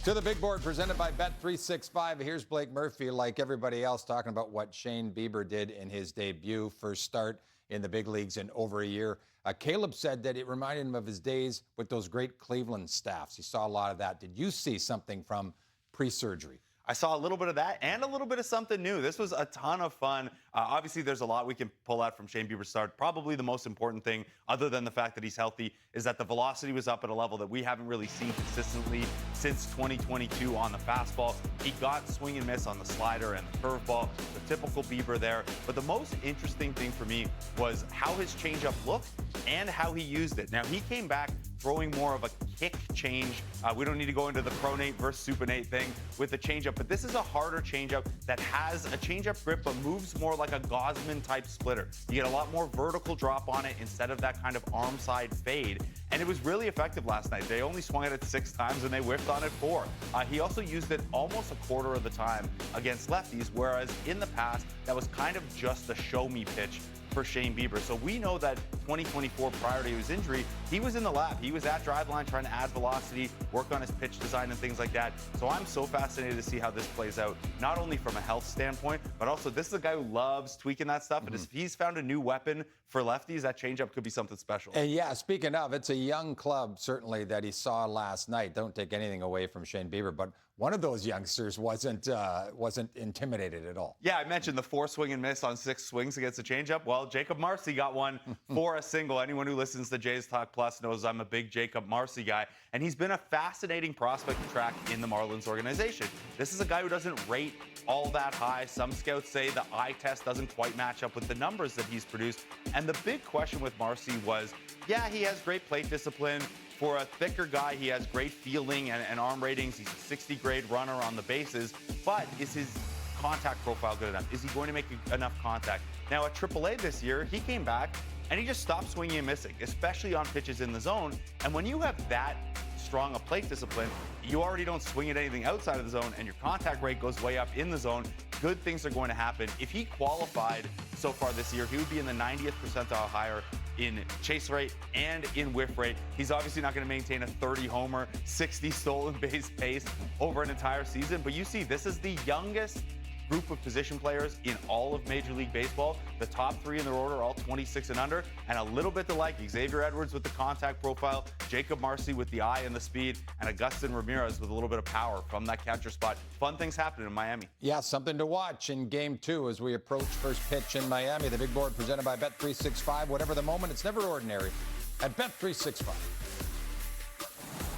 To the big board presented by Bet365. Here's Blake Murphy, like everybody else, talking about what Shane Bieber did in his debut, first start in the big leagues in over a year. Caleb said that it reminded him of his days with those great Cleveland staffs. He saw a lot of that. Did you see something from pre-surgery? I saw a little bit of that and a little bit of something new. This was a ton of fun. Obviously, there's a lot we can pull out from Shane Bieber's start. Probably the most important thing, other than the fact that he's healthy, is that the velocity was up at a level that we haven't really seen consistently since 2022 on the fastball. He got swing and miss on the slider and the curveball, the typical Bieber there. But the most interesting thing for me was how his changeup looked and how he used it. Now, he came back throwing more of a kick change. We don't need to go into the pronate versus supinate thing with the changeup, but this is a harder changeup that has a changeup grip but moves more like a Gosman type splitter. You get a lot more vertical drop on it instead of that kind of arm side fade. And it was really effective last night. They only swung at it 6 times and they whiffed on it 4. He also used it almost a quarter of the time against lefties, whereas in the past, that was kind of just a show me pitch for Shane Bieber. So we know that 2024, prior to his injury, he was in the lab. He was at driveline trying to add velocity, work on his pitch design and things like that. So I'm so fascinated to see how this plays out, not only from a health standpoint, but also this is a guy who loves tweaking that stuff. And if he's found a new weapon for lefties, that changeup could be something special. And yeah, speaking of, it's a young club, certainly, that he saw last night. Don't take anything away from Shane Bieber, but one of those youngsters wasn't intimidated at all. Yeah, I mentioned the 4 swing and miss on 6 swings against the changeup. Well, Jacob Marcy got one for a single. Anyone who listens to Jays Talk Plus knows I'm a big Jacob Marcy guy, and he's been a fascinating prospect to track in the Marlins organization. This is a guy who doesn't rate all that high. Some scouts say the eye test doesn't quite match up with the numbers that he's produced. And the big question with Marcy was, yeah, he has great plate discipline. For a thicker guy, he has great fielding and arm ratings. He's a 60 grade runner on the bases. But is his contact profile good enough? Is he going to make enough contact? Now, at AAA this year, he came back and he just stopped swinging and missing, especially on pitches in the zone. And when you have that strong a plate discipline, you already don't swing at anything outside of the zone, and your contact rate goes way up in the zone. Good things are going to happen. If he qualified so far this year, he would be in the 90th percentile higher in chase rate and in whiff rate. He's obviously not going to maintain a 30 homer, 60 stolen base pace over an entire season, but you see, this is the youngest group of position players in all of Major League Baseball. The top 3 in their order are all 26 and under, and a little bit to like Xavier Edwards with the contact profile, Jacob Marcy with the eye and the speed, and Augustin Ramirez with a little bit of power from that catcher spot. Fun things happening in Miami. Yeah, something to watch in Game 2 as we approach first pitch in Miami. The big board presented by Bet365. Whatever the moment, it's never ordinary at Bet365.